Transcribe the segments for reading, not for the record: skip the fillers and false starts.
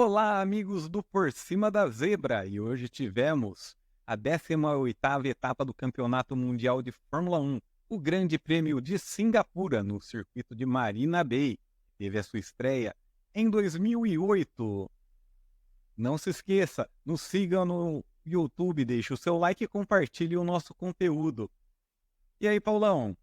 Olá, amigos do Por Cima da Zebra! E hoje tivemos a 18ª etapa do Campeonato Mundial de Fórmula 1, o Grande Prêmio de Singapura, no circuito de Marina Bay. Teve a sua estreia em 2008. Não se esqueça, nos siga no YouTube, deixe o seu like e compartilhe o nosso conteúdo. E aí, Paulão?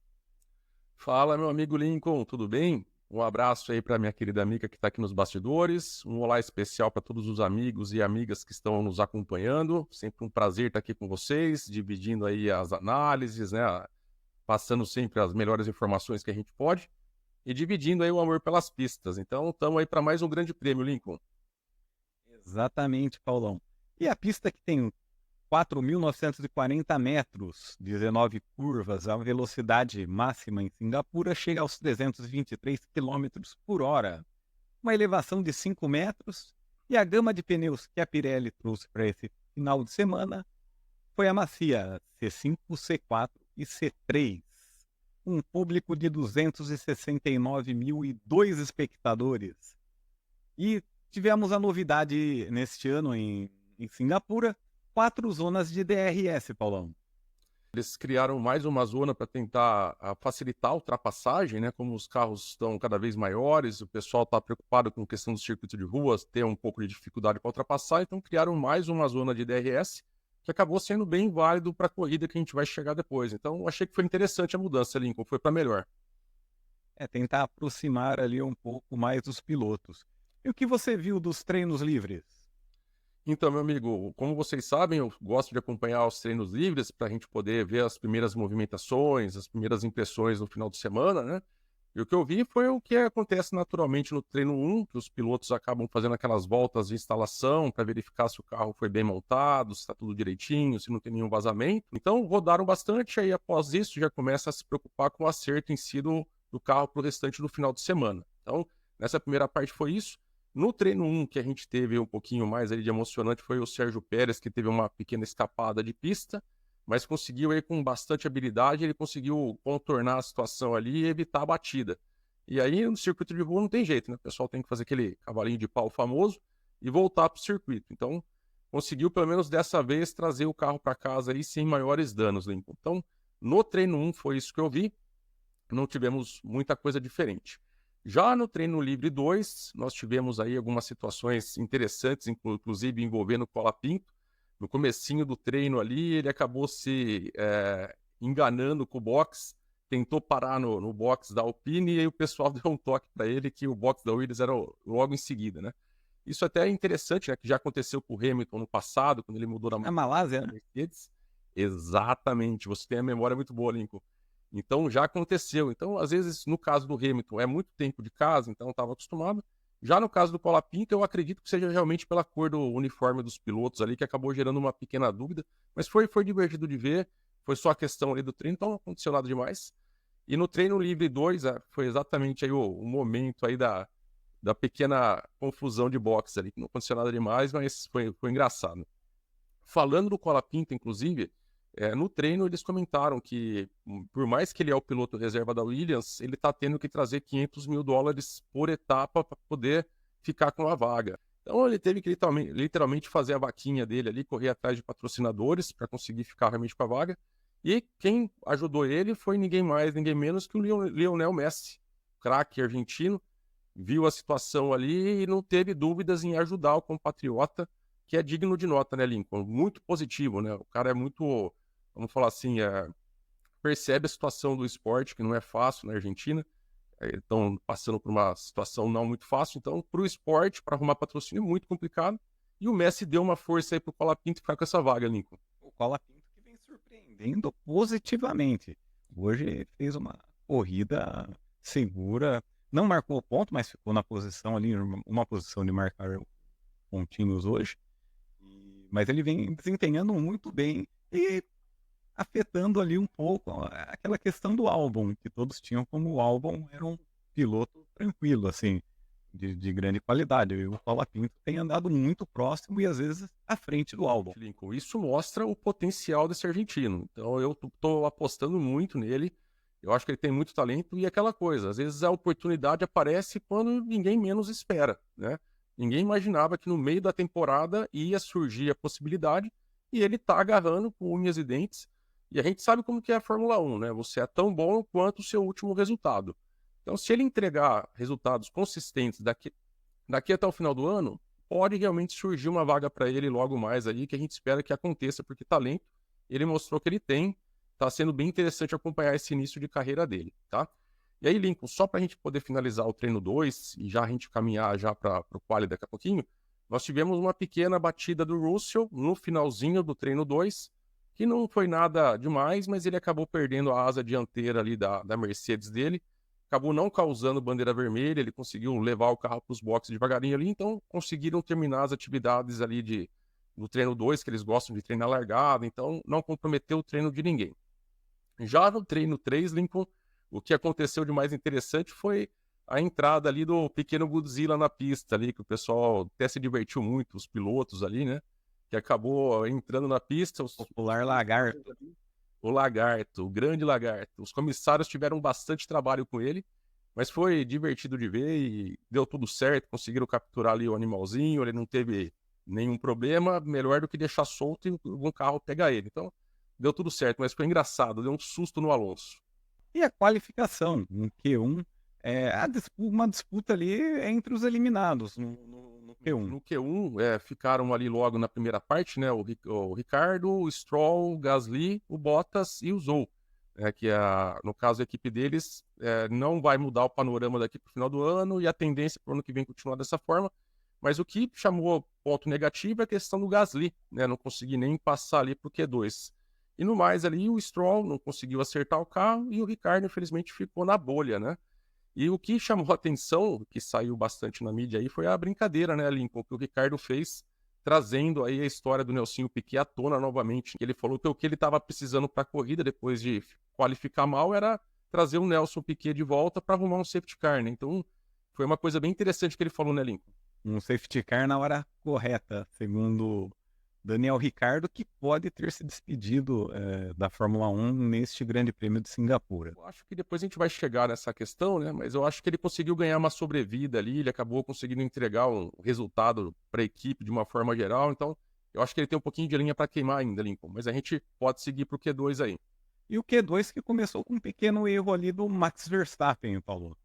Fala, meu amigo Lincoln, tudo bem? Um abraço aí para minha querida amiga que está aqui nos bastidores. Um olá especial para todos os amigos e amigas que estão nos acompanhando. Sempre um prazer estar aqui com vocês, dividindo aí as análises, né? Passando sempre as melhores informações que a gente pode e dividindo aí o amor pelas pistas. Então, estamos aí para mais um grande prêmio, Lincoln. Exatamente, Paulão. E a pista que tem 4.940 metros, 19 curvas, a velocidade máxima em Singapura chega aos 323 quilômetros por hora, uma elevação de 5 metros, e a gama de pneus que a Pirelli trouxe para esse final de semana foi a macia C5, C4 e C3. Um público de 269.002 espectadores. E tivemos a novidade neste ano em Singapura, 4 zonas de DRS, Paulão. Eles criaram mais uma zona para tentar facilitar a ultrapassagem, né? Como os carros estão cada vez maiores, o pessoal está preocupado com a questão do circuito de ruas, ter um pouco de dificuldade para ultrapassar, então criaram mais uma zona de DRS, que acabou sendo bem válido para a corrida que a gente vai chegar depois. Então, achei que foi interessante a mudança, Lincoln, foi para melhor. É tentar aproximar ali um pouco mais os pilotos. E o que você viu dos treinos livres? Então, meu amigo, como vocês sabem, eu gosto de acompanhar os treinos livres para a gente poder ver as primeiras movimentações, as primeiras impressões no final de semana, né? E o que eu vi foi o que acontece naturalmente no treino 1, que os pilotos acabam fazendo aquelas voltas de instalação para verificar se o carro foi bem montado, se está tudo direitinho, se não tem nenhum vazamento. Então, rodaram bastante, aí após isso já começa a se preocupar com o acerto em si do carro para o restante do final de semana. Então, nessa primeira parte foi isso. No treino 1, que a gente teve um pouquinho mais ali de emocionante, foi o Sérgio Pérez, que teve uma pequena escapada de pista, mas conseguiu aí com bastante habilidade, ele conseguiu contornar a situação ali e evitar a batida. E aí no circuito de rua não tem jeito, né? O pessoal tem que fazer aquele cavalinho de pau famoso e voltar para o circuito. Então, conseguiu pelo menos dessa vez trazer o carro para casa aí sem maiores danos, Lincoln. Então, no treino 1 foi isso que eu vi, não tivemos muita coisa diferente. Já no treino livre 2, nós tivemos aí algumas situações interessantes, inclusive envolvendo o Colapinto. No comecinho do treino ali, ele acabou se enganando com o box, tentou parar no box da Alpine e aí o pessoal deu um toque para ele que o box da Williams era logo em seguida, né? Isso até é interessante, né? Que já aconteceu com o Hamilton no passado, quando ele mudou Na Malásia, né? Mercedes. Exatamente, você tem a memória muito boa, Lincoln. Então já aconteceu. Então, às vezes, no caso do Hamilton, é muito tempo de casa, então estava acostumado. Já no caso do Colapinto, eu acredito que seja realmente pela cor do uniforme dos pilotos ali, que acabou gerando uma pequena dúvida. Mas foi divertido de ver, foi só a questão ali do treino, então não aconteceu nada demais. E no treino livre 2, foi exatamente aí o momento aí da pequena confusão de boxe ali, que não aconteceu nada demais, mas foi engraçado. Falando do Colapinto, inclusive, no treino eles comentaram que, por mais que ele é o piloto reserva da Williams, ele está tendo que trazer $500.000 por etapa para poder ficar com a vaga. Então ele teve que literalmente fazer a vaquinha dele ali, correr atrás de patrocinadores para conseguir ficar realmente com a vaga. E quem ajudou ele foi ninguém mais, ninguém menos que o Lionel Messi, craque argentino, viu a situação ali e não teve dúvidas em ajudar o compatriota, que é digno de nota, né, Lincoln? Muito positivo, né? O cara é muito, vamos falar assim, percebe a situação do esporte, que não é fácil na Argentina. Estão passando por uma situação não muito fácil. Então, para o esporte, para arrumar patrocínio, é muito complicado. E o Messi deu uma força aí para o Colapinto ficar com essa vaga, Lincoln. O Colapinto que vem surpreendendo positivamente. Hoje fez uma corrida segura, não marcou ponto, mas ficou na posição ali, uma posição de marcar pontinhos hoje. Mas ele vem desempenhando muito bem e afetando ali um pouco aquela questão do álbum, que todos tinham como o álbum era um piloto tranquilo, assim, de grande qualidade. E o Colapinto tem andado muito próximo e às vezes à frente do álbum. Lincoln, isso mostra o potencial desse argentino. Então eu estou apostando muito nele. Eu acho que ele tem muito talento e aquela coisa, às vezes a oportunidade aparece quando ninguém menos espera, né? Ninguém imaginava que no meio da temporada ia surgir a possibilidade e ele tá agarrando com unhas e dentes. E a gente sabe como que é a Fórmula 1, né? Você é tão bom quanto o seu último resultado. Então, se ele entregar resultados consistentes daqui até o final do ano, pode realmente surgir uma vaga para ele logo mais aí, que a gente espera que aconteça, porque talento, ele mostrou que ele tem, tá sendo bem interessante acompanhar esse início de carreira dele, tá? E aí, Lincoln, só para a gente poder finalizar o treino 2 e já a gente caminhar já para o quali daqui a pouquinho, nós tivemos uma pequena batida do Russell no finalzinho do treino 2, que não foi nada demais, mas ele acabou perdendo a asa dianteira ali da Mercedes dele, acabou não causando bandeira vermelha, ele conseguiu levar o carro para os boxes devagarinho ali, então conseguiram terminar as atividades ali do treino 2, que eles gostam de treinar largada, então não comprometeu o treino de ninguém. Já no treino 3, Lincoln, o que aconteceu de mais interessante foi a entrada ali do pequeno Godzilla na pista ali, que o pessoal até se divertiu muito, os pilotos ali, né? Que acabou entrando na pista. Popular lagarto. O lagarto, o grande lagarto. Os comissários tiveram bastante trabalho com ele, mas foi divertido de ver e deu tudo certo, conseguiram capturar ali o animalzinho, ele não teve nenhum problema, melhor do que deixar solto e algum carro pegar ele. Então, deu tudo certo, mas foi engraçado, deu um susto no Alonso. E a qualificação, no Q1, uma disputa ali entre os eliminados no Q1. No Q1, ficaram ali logo na primeira parte, né? O Ricardo, o Stroll, o Gasly, o Bottas e o Zhou. Que no caso a equipe deles não vai mudar o panorama daqui para o final do ano e a tendência para o ano que vem continuar dessa forma. Mas o que chamou ponto negativo é a questão do Gasly, né? Não consegui nem passar ali para o Q2. E no mais ali, o Stroll não conseguiu acertar o carro e o Ricardo, infelizmente, ficou na bolha, né? E o que chamou a atenção, que saiu bastante na mídia aí, foi a brincadeira, né, Lincoln, que o Ricardo fez, trazendo aí a história do Nelsinho Piquet à tona novamente. Ele falou que o que ele estava precisando para a corrida, depois de qualificar mal, era trazer o Nelson Piquet de volta para arrumar um safety car, né? Então, foi uma coisa bem interessante que ele falou, né, Lincoln? Um safety car na hora correta, segundo Daniel Ricciardo, que pode ter se despedido da Fórmula 1 neste Grande Prêmio de Singapura. Eu acho que depois a gente vai chegar nessa questão, né? Mas eu acho que ele conseguiu ganhar uma sobrevida ali, ele acabou conseguindo entregar um resultado para a equipe de uma forma geral, então eu acho que ele tem um pouquinho de linha para queimar ainda, Lincoln, mas a gente pode seguir para o Q2 aí. E o Q2 que começou com um pequeno erro ali do Max Verstappen, Paulo.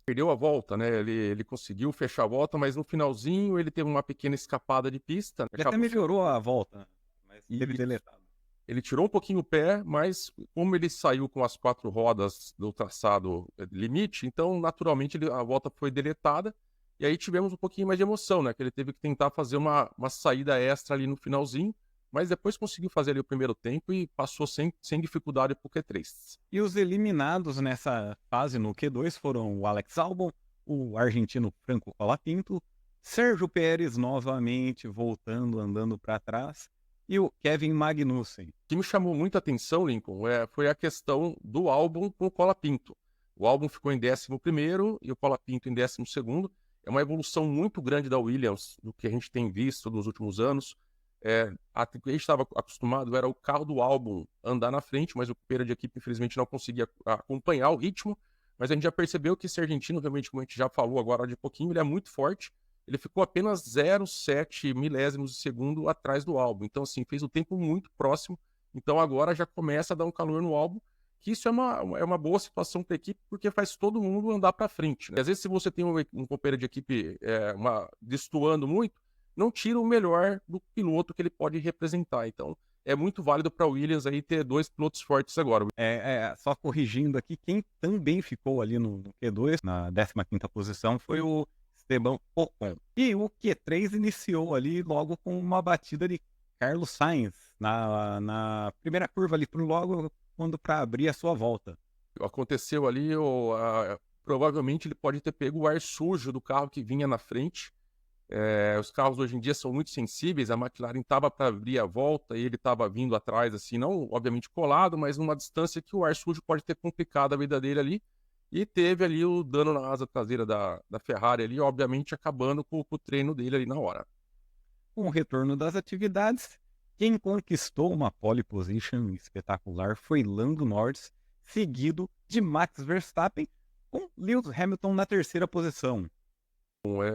Perdeu a volta, né? Ele conseguiu fechar a volta, mas no finalzinho ele teve uma pequena escapada de pista. Ele até melhorou a volta, mas teve deletado. Ele tirou um pouquinho o pé, mas como ele saiu com as 4 rodas do traçado limite, então naturalmente a volta foi deletada. E aí tivemos um pouquinho mais de emoção, né? Que ele teve que tentar fazer uma saída extra ali no finalzinho, mas depois conseguiu fazer ali o primeiro tempo e passou sem dificuldade para o Q3. E os eliminados nessa fase no Q2 foram o Alex Albon, o argentino Franco Colapinto, Sérgio Pérez novamente voltando, andando para trás, e o Kevin Magnussen. O que me chamou muita atenção, Lincoln, foi a questão do Albon com o Colapinto. O Albon ficou em 11º e o Colapinto em 12º. É uma evolução muito grande da Williams, do que a gente tem visto nos últimos anos. O que a gente estava acostumado era o carro do Albon andar na frente, mas o companheiro de equipe, infelizmente, não conseguia acompanhar o ritmo. Mas a gente já percebeu que esse argentino, realmente, como a gente já falou agora de pouquinho, ele é muito forte. Ele ficou apenas 0,7 milésimos de segundo atrás do Albon. Então, assim, fez o tempo muito próximo. Então, agora já começa a dar um calor no Albon, que isso é uma boa situação para a equipe, porque faz todo mundo andar para frente, né? Às vezes, se você tem um companheiro de equipe destoando muito, não tira o melhor do piloto que ele pode representar. Então, é muito válido para a Williams aí ter 2 pilotos fortes agora. Só corrigindo aqui, quem também ficou ali no Q2, na 15ª posição, foi o Esteban Ocon. E o Q3 iniciou ali logo com uma batida de Carlos Sainz na primeira curva ali, logo quando para abrir a sua volta. Aconteceu ali, provavelmente ele pode ter pego o ar sujo do carro que vinha na frente. Os carros hoje em dia são muito sensíveis, a McLaren estava para abrir a volta e ele estava vindo atrás, assim, não obviamente colado, mas numa distância que o ar sujo pode ter complicado a vida dele ali. E teve ali o dano na asa traseira da Ferrari ali, obviamente acabando com o treino dele ali na hora. Com o retorno das atividades, quem conquistou uma pole position espetacular foi Lando Norris, seguido de Max Verstappen, com Lewis Hamilton na terceira posição.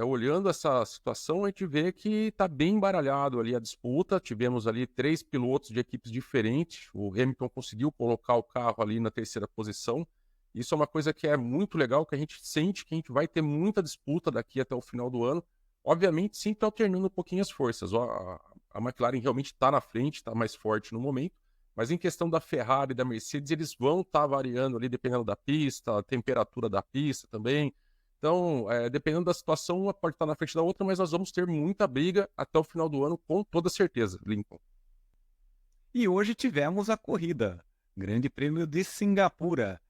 Olhando essa situação, a gente vê que está bem embaralhado ali a disputa. Tivemos ali 3 pilotos de equipes diferentes. O Hamilton conseguiu colocar o carro ali na terceira posição. Isso é uma coisa que é muito legal, que a gente sente que a gente vai ter muita disputa daqui até o final do ano. Obviamente, sempre alternando um pouquinho as forças. A McLaren realmente está na frente, está mais forte no momento. Mas em questão da Ferrari e da Mercedes, eles vão estar variando ali, dependendo da pista, a temperatura da pista também. Então, dependendo da situação, uma pode estar na frente da outra, mas nós vamos ter muita briga até o final do ano, com toda certeza, Lincoln. E hoje tivemos a corrida, Grande Prêmio de Singapura.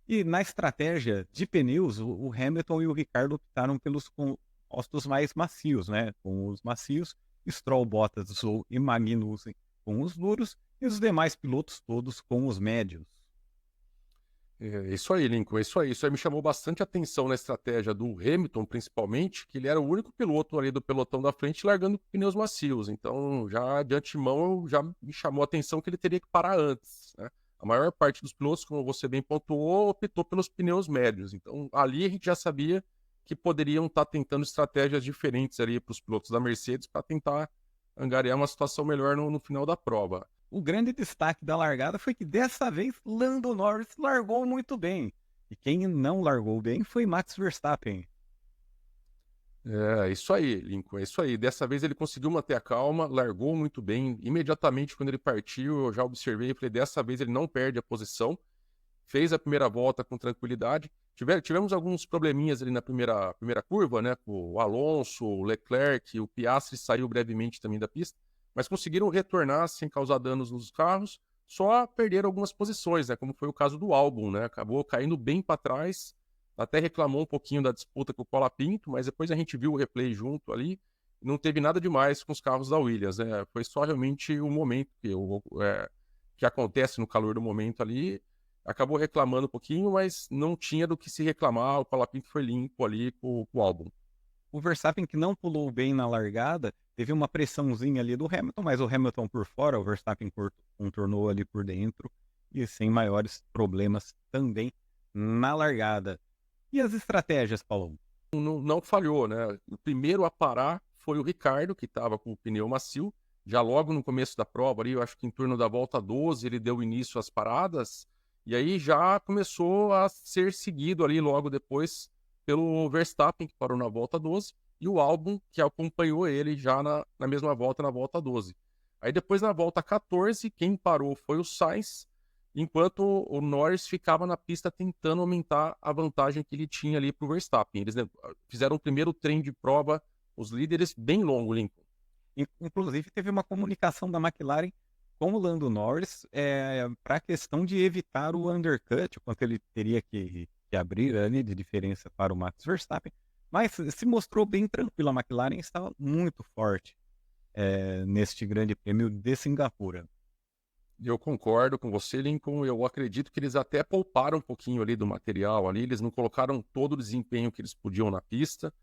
E na estratégia de pneus, o Hamilton e o Ricardo optaram pelos compostos mais macios, né? Com os macios, Stroll, Bottas, Zhou e Magnussen com os duros e os demais pilotos todos com os médios. É isso aí, Lincoln, é isso aí. Isso aí me chamou bastante atenção na estratégia do Hamilton, principalmente, que ele era o único piloto ali do pelotão da frente largando pneus macios. Então, já de antemão, já me chamou a atenção que ele teria que parar antes, né? A maior parte dos pilotos, como você bem pontuou, optou pelos pneus médios. Então, ali a gente já sabia que poderiam estar tentando estratégias diferentes ali para os pilotos da Mercedes para tentar angariar uma situação melhor no final da prova. O grande destaque da largada foi que dessa vez Lando Norris largou muito bem. E quem não largou bem foi Max Verstappen. É isso aí, Lincoln, é isso aí. Dessa vez ele conseguiu manter a calma, largou muito bem. Imediatamente quando ele partiu, eu já observei e falei, dessa vez ele não perde a posição. Fez a primeira volta com tranquilidade. Tivemos alguns probleminhas ali na primeira curva, né? Com o Alonso, o Leclerc, o Piastri saiu brevemente também da pista, mas conseguiram retornar sem causar danos nos carros, só perderam algumas posições, né? Como foi o caso do Albon, né? Acabou caindo bem para trás, até reclamou um pouquinho da disputa com o Colapinto, mas depois a gente viu o replay junto ali, não teve nada demais com os carros da Williams, né? Foi só realmente o momento que acontece no calor do momento ali. Acabou reclamando um pouquinho, mas não tinha do que se reclamar. O Colapinto foi limpo ali com o álbum. O Verstappen, que não pulou bem na largada, teve uma pressãozinha ali do Hamilton, mas o Hamilton por fora, o Verstappen contornou ali por dentro e sem maiores problemas também na largada. E as estratégias, Paulo? Não falhou, né? O primeiro a parar foi o Ricardo, que estava com o pneu macio. Já logo no começo da prova, ali, eu acho que em torno da volta 12, ele deu início às paradas. E aí já começou a ser seguido ali logo depois pelo Verstappen, que parou na volta 12, e o Albon, que acompanhou ele já na mesma volta, na volta 12. Aí depois na volta 14, quem parou foi o Sainz, enquanto o Norris ficava na pista tentando aumentar a vantagem que ele tinha ali para o Verstappen. Eles fizeram o primeiro trem de prova, os líderes, bem longo, Lincoln. Inclusive, teve uma comunicação da McLaren com o Lando Norris para a questão de evitar o undercut, o quanto ele teria que abrir ali de diferença para o Max Verstappen. Mas se mostrou bem tranquilo, a McLaren estava muito forte neste grande prêmio de Singapura. Eu concordo com você, Lincoln. Eu acredito que eles até pouparam um pouquinho ali do material ali. Eles não colocaram todo o desempenho que eles podiam na pista.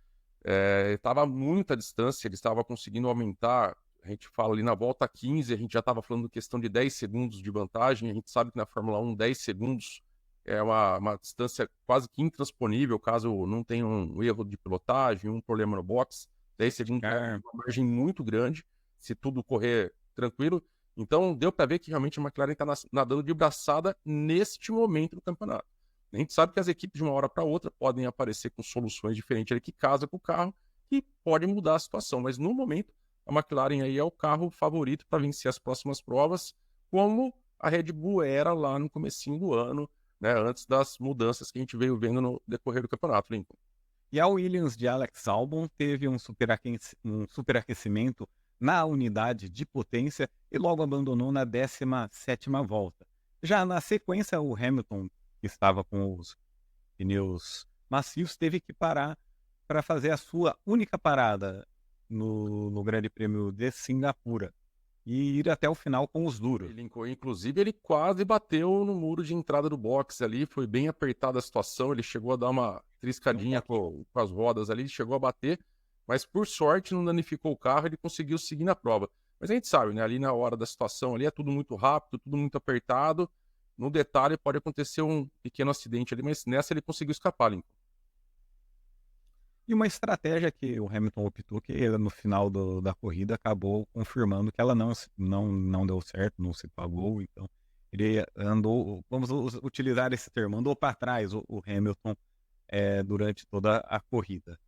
Estava muita distância, eles estavam conseguindo aumentar. A gente fala ali na volta 15, a gente já estava falando questão de 10 segundos de vantagem. A gente sabe que na Fórmula 1, 10 segundos é uma distância quase que intransponível, caso não tenha um erro de pilotagem, um problema no box. 10 segundos é uma margem muito grande, se tudo correr tranquilo. Então, deu para ver que realmente a McLaren está nadando de braçada neste momento do campeonato. A gente sabe que as equipes, de uma hora para outra, podem aparecer com soluções diferentes ali que casam com o carro e podem mudar a situação. Mas, no momento, a McLaren aí é o carro favorito para vencer as próximas provas, como a Red Bull era lá no comecinho do ano, né, antes das mudanças que a gente veio vendo no decorrer do campeonato, Lincoln. E a Williams de Alex Albon teve um superaquecimento na unidade de potência e logo abandonou na 17ª volta. Já na sequência, o Hamilton, que estava com os pneus macios, teve que parar para fazer a sua única parada no Grande Prêmio de Singapura e ir até o final com os duros. Inclusive, ele quase bateu no muro de entrada do box ali, foi bem apertada a situação, ele chegou a dar uma triscadinha com as rodas ali, chegou a bater, mas por sorte não danificou o carro, ele conseguiu seguir na prova. Mas a gente sabe, né, ali na hora da situação ali é tudo muito rápido, tudo muito apertado, no detalhe pode acontecer um pequeno acidente ali, mas nessa ele conseguiu escapar, Lincoln. E uma estratégia que o Hamilton optou, que no final da corrida acabou confirmando que ela não deu certo, não se pagou. Então, ele andou, vamos utilizar esse termo, andou para trás o Hamilton durante toda a corrida.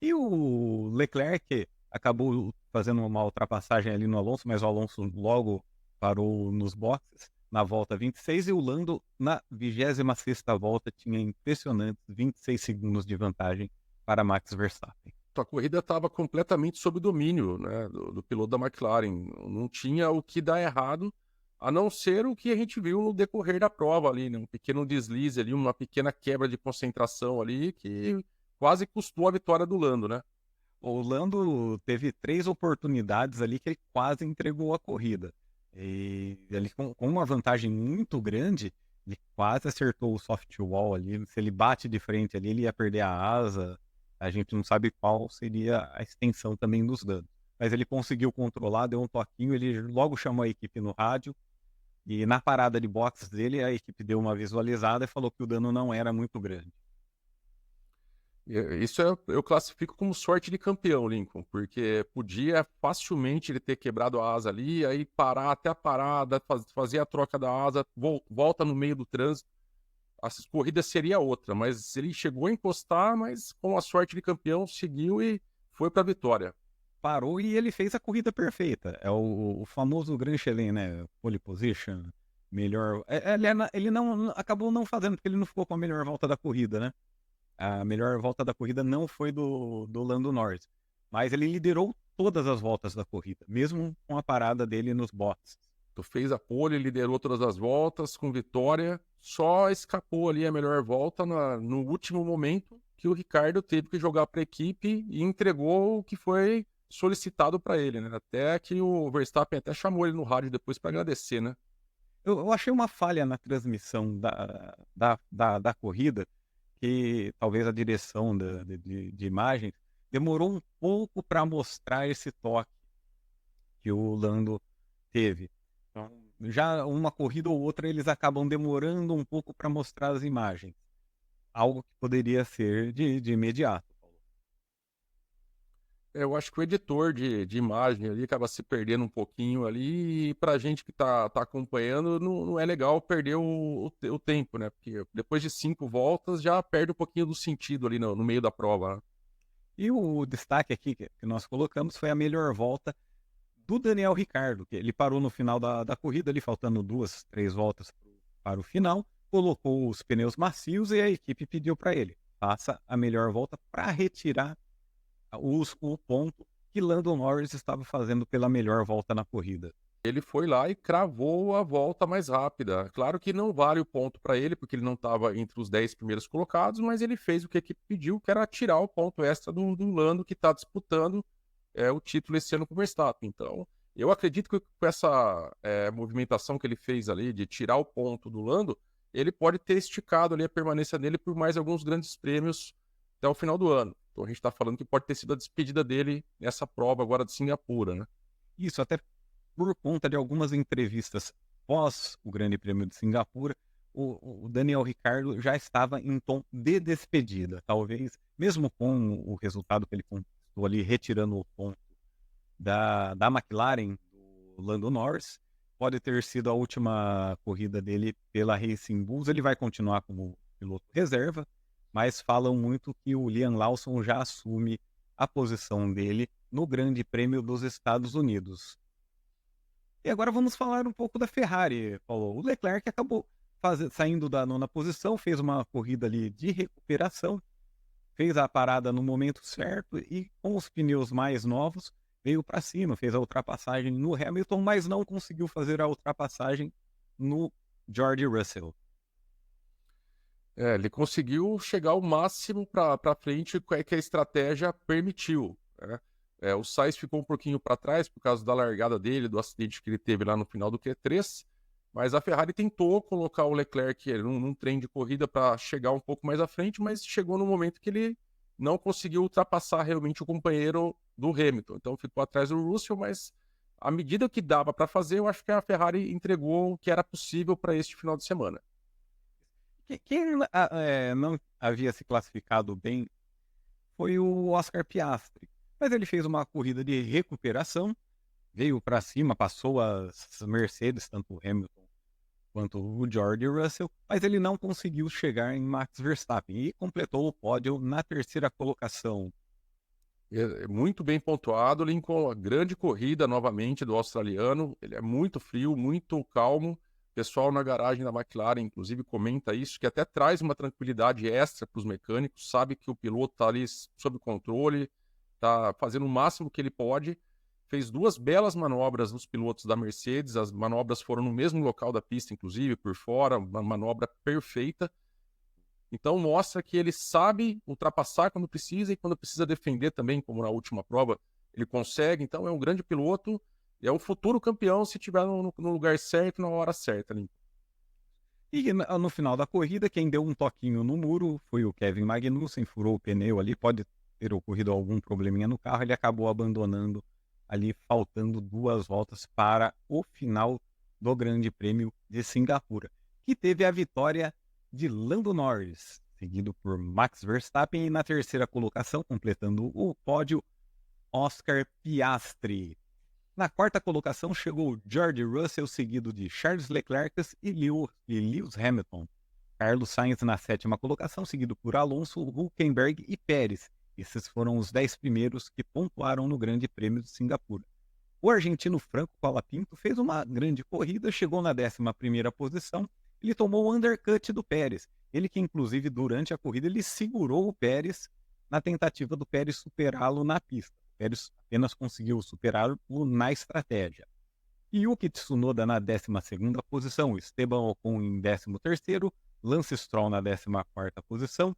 E o Leclerc acabou fazendo uma ultrapassagem ali no Alonso, mas o Alonso logo parou nos boxes na volta 26 e o Lando na 26ª volta tinha impressionantes 26 segundos de vantagem para Max Verstappen. A corrida estava completamente sob domínio, né, do piloto da McLaren. Não tinha o que dar errado, a não ser o que a gente viu no decorrer da prova ali, né, um pequeno deslize ali, uma pequena quebra de concentração ali, que quase custou a vitória do Lando, né? O Lando teve 3 oportunidades ali que ele quase entregou a corrida. E ele com uma vantagem muito grande, ele quase acertou o soft wall ali. Se ele bate de frente ali, ele ia perder a asa. A gente não sabe qual seria a extensão também dos danos. Mas ele conseguiu controlar, deu um toquinho, ele logo chamou a equipe no rádio. E na parada de boxes dele, a equipe deu uma visualizada e falou que o dano não era muito grande. Isso eu classifico como sorte de campeão, Lincoln, porque podia facilmente ele ter quebrado a asa ali, aí parar até a parada, fazer a troca da asa, volta no meio do trânsito, a corrida seria outra, mas ele chegou a encostar, mas com a sorte de campeão seguiu e foi para a vitória. Parou e ele fez a corrida perfeita. É o famoso Grand Chelem, né? Pole position, melhor. Ele não acabou não fazendo, porque ele não ficou com a melhor volta da corrida, né? A melhor volta da corrida não foi do Lando Norris. Mas ele liderou todas as voltas da corrida, mesmo com a parada dele nos boxes. Tu fez a pole, liderou todas as voltas com vitória, só escapou ali a melhor volta no último momento que o Ricardo teve que jogar para a equipe e entregou o que foi solicitado para ele, né? Até que o Verstappen até chamou ele no rádio depois para agradecer, né? Eu achei uma falha na transmissão da corrida, que talvez a direção de imagens demorou um pouco para mostrar esse toque que o Lando teve. Então, já uma corrida ou outra eles acabam demorando um pouco para mostrar as imagens. Algo que poderia ser de imediato. Eu acho que o editor de imagem ali acaba se perdendo um pouquinho ali, e pra gente que tá acompanhando, não é legal perder o tempo, né? Porque depois de 5 voltas já perde um pouquinho do sentido ali no meio da prova, né? E o destaque aqui que nós colocamos foi a melhor volta do Daniel Ricciardo, que ele parou no final da corrida, ali faltando 2, 3 voltas para o final, colocou os pneus macios e a equipe pediu para ele, faça a melhor volta para retirar o ponto que Lando Norris estava fazendo pela melhor volta na corrida. Ele foi lá e cravou a volta mais rápida. Claro que não vale o ponto para ele, porque ele não estava entre os 10 primeiros colocados, mas ele fez o que a equipe pediu, que era tirar o ponto extra do Lando, que está disputando o título esse ano com o Verstappen. Então, eu acredito que com essa movimentação que ele fez ali, de tirar o ponto do Lando, ele pode ter esticado ali a permanência dele por mais alguns grandes prêmios até o final do ano. Então, a gente está falando que pode ter sido a despedida dele nessa prova agora de Singapura, né? Isso até por conta de algumas entrevistas pós o Grande Prêmio de Singapura, o Daniel Ricciardo já estava em tom de despedida. Talvez, mesmo com o resultado que ele conquistou ali, retirando o ponto da McLaren, do Lando Norris, pode ter sido a última corrida dele pela Racing Bulls. Ele vai continuar como piloto reserva, mas falam muito que o Liam Lawson já assume a posição dele no Grande Prêmio dos Estados Unidos. E agora vamos falar um pouco da Ferrari, Paulo. O Leclerc acabou saindo da nona posição, fez uma corrida ali de recuperação, fez a parada no momento certo e com os pneus mais novos veio para cima, fez a ultrapassagem no Hamilton, mas não conseguiu fazer a ultrapassagem no George Russell. Ele conseguiu chegar ao máximo para frente que a estratégia permitiu, né? O Sainz ficou um pouquinho para trás por causa da largada dele, do acidente que ele teve lá no final do Q3, mas a Ferrari tentou colocar o Leclerc num trem de corrida para chegar um pouco mais à frente, mas chegou no momento que ele não conseguiu ultrapassar realmente o companheiro do Hamilton. Então ficou atrás do Russell, mas à medida que dava para fazer, eu acho que a Ferrari entregou o que era possível para este final de semana. Quem não havia se classificado bem foi o Oscar Piastri. Mas ele fez uma corrida de recuperação, veio para cima, passou as Mercedes, tanto o Hamilton quanto o George Russell, mas ele não conseguiu chegar em Max Verstappen e completou o pódio na terceira colocação. Muito bem pontuado, Lincoln. Grande corrida novamente do australiano. Ele é muito frio, muito calmo. O pessoal na garagem da McLaren, inclusive, comenta isso, que até traz uma tranquilidade extra para os mecânicos. Sabe que o piloto está ali sob controle, está fazendo o máximo que ele pode. Fez 2 belas manobras nos pilotos da Mercedes. As manobras foram no mesmo local da pista, inclusive, por fora. Uma manobra perfeita. Então mostra que ele sabe ultrapassar quando precisa e quando precisa defender também, como na última prova, ele consegue. Então é um grande piloto e é um futuro campeão se estiver no lugar certo, na hora certa. Né? E no final da corrida, quem deu um toquinho no muro foi o Kevin Magnussen, furou o pneu ali, pode ter ocorrido algum probleminha no carro, ele acabou abandonando ali, faltando 2 voltas para o final do Grande Prêmio de Singapura, que teve a vitória de Lando Norris, seguido por Max Verstappen, e na terceira colocação, completando o pódio, Oscar Piastri. Na quarta colocação chegou George Russell, seguido de Charles Leclerc e Lewis Hamilton. Carlos Sainz na sétima colocação, seguido por Alonso, Hülkenberg e Pérez. Esses foram os 10 primeiros que pontuaram no Grande Prêmio de Singapura. O argentino Franco Colapinto fez uma grande corrida, chegou na 11ª posição. Ele tomou o undercut do Pérez. Ele que, inclusive, durante a corrida, ele segurou o Pérez na tentativa do Pérez superá-lo na pista. O Pérez apenas conseguiu superá-lo na estratégia. Yuki Tsunoda na 12ª posição, Esteban Ocon em 13º, Lance Stroll na 14ª posição,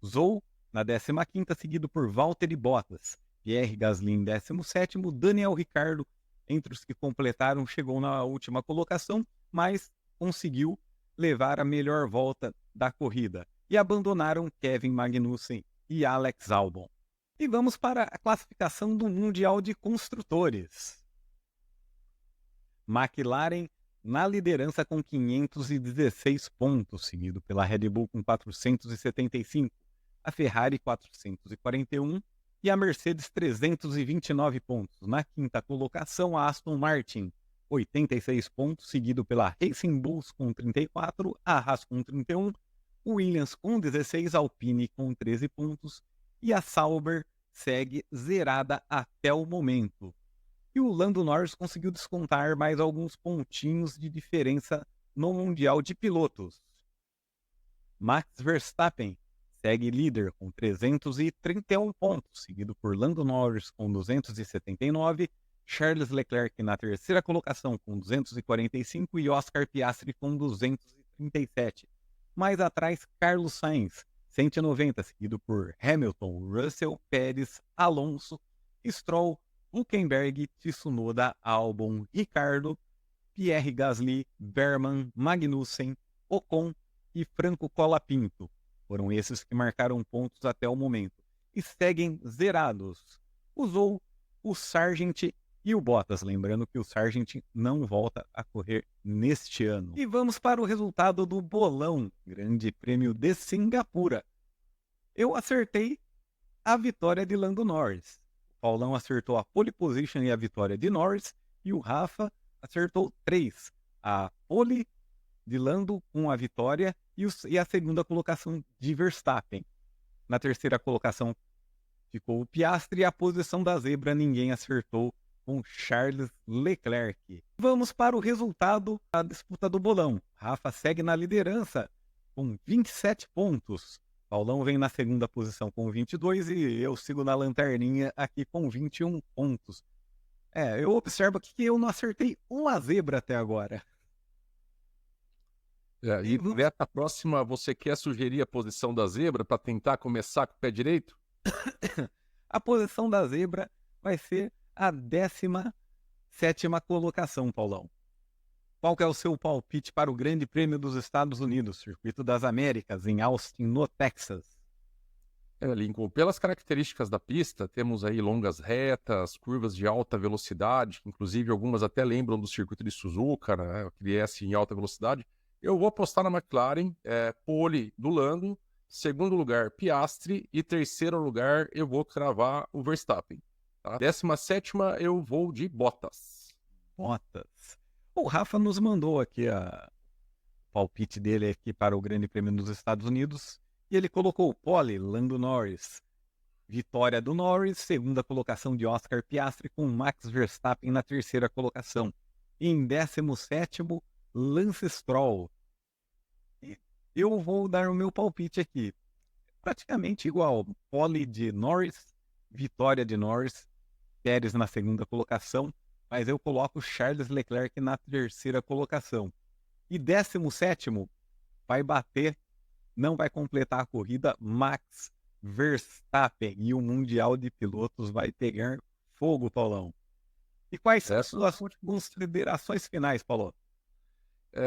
Zhou na 15ª, seguido por Valtteri Bottas, Pierre Gasly em 17º, Daniel Ricciardo, entre os que completaram, chegou na última colocação, mas conseguiu levar a melhor volta da corrida e abandonaram Kevin Magnussen e Alex Albon. E vamos para a classificação do Mundial de Construtores. McLaren na liderança com 516 pontos, seguido pela Red Bull com 475, a Ferrari 441 e a Mercedes 329 pontos. Na quinta colocação, a Aston Martin 86 pontos, seguido pela Racing Bulls com 34, a Haas com 31, Williams com 16, Alpine com 13 pontos e a Sauber segue zerada até o momento. E o Lando Norris conseguiu descontar mais alguns pontinhos de diferença no Mundial de Pilotos. Max Verstappen segue líder com 331 pontos, seguido por Lando Norris com 279, Charles Leclerc na terceira colocação com 245 e Oscar Piastri com 237. Mais atrás, Carlos Sainz, 190, seguido por Hamilton, Russell, Pérez, Alonso, Stroll, Hülkenberg, Tsunoda, Albon, Ricciardo, Pierre Gasly, Berman, Magnussen, Ocon e Franco Colapinto. Foram esses que marcaram pontos até o momento. E seguem zerados o Zhou, o Sargent e o Bottas. Lembrando que o Sargent não volta a correr neste ano. E vamos para o resultado do bolão, Grande Prêmio de Singapura. Eu acertei a vitória de Lando Norris. O Paulão acertou a pole position e a vitória de Norris. E o Rafa acertou 3. A pole de Lando com a vitória e a segunda colocação de Verstappen. Na terceira colocação ficou o Piastri e a posição da zebra ninguém acertou, com Charles Leclerc. Vamos para o resultado da disputa do bolão. Rafa segue na liderança com 27 pontos. Paulão vem na segunda posição com 22 e eu sigo na lanterninha aqui com 21 pontos. Eu observo aqui que eu não acertei uma zebra até agora. E nessa próxima, você quer sugerir a posição da zebra para tentar começar com o pé direito? A posição da zebra vai ser a 17ª colocação, Paulão. Qual que é o seu palpite para o Grande Prêmio dos Estados Unidos, Circuito das Américas, em Austin, no Texas? Lincoln, pelas características da pista, temos aí longas retas, curvas de alta velocidade, inclusive algumas até lembram do circuito de Suzuka, né, aquele S em alta velocidade. Eu vou apostar na McLaren, pole do Lando, segundo lugar, Piastri, e terceiro lugar, eu vou cravar o Verstappen. Tá? 17ª, eu vou de Bottas. Bottas. O Rafa nos mandou aqui o palpite dele aqui para o Grande Prêmio dos Estados Unidos e ele colocou pole, Lando Norris. Vitória do Norris, segunda colocação de Oscar Piastri com Max Verstappen na terceira colocação. Em 17º, Lance Stroll. E eu vou dar o meu palpite aqui. Praticamente igual. Pole de Norris, vitória de Norris, Pérez na segunda colocação, mas eu coloco Charles Leclerc na terceira colocação. E 17º, vai bater, não vai completar a corrida, Max Verstappen. E o Mundial de Pilotos vai pegar fogo, Paulão. E quais são as suas considerações finais, Paulo?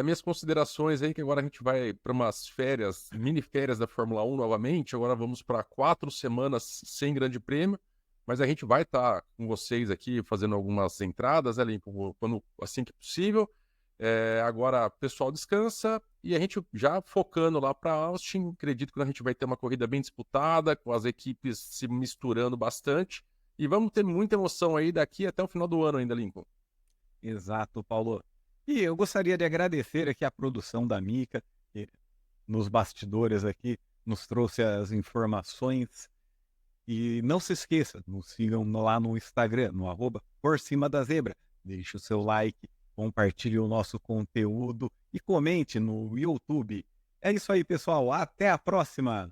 Minhas considerações aí, que agora a gente vai para umas férias, mini férias da Fórmula 1 novamente. Agora vamos para 4 semanas sem grande prêmio, mas a gente vai estar com vocês aqui fazendo algumas entradas, né, assim que possível. Agora o pessoal descansa e a gente já focando lá para Austin. Acredito que a gente vai ter uma corrida bem disputada, com as equipes se misturando bastante. E vamos ter muita emoção aí daqui até o final do ano ainda, Lincoln. Exato, Paulo. E eu gostaria de agradecer aqui a produção da Mica, que nos bastidores aqui nos trouxe as informações. E não se esqueça, nos sigam lá no Instagram, no @PorCimaDaZebra. Deixe o seu like, compartilhe o nosso conteúdo e comente no YouTube. É isso aí, pessoal. Até a próxima!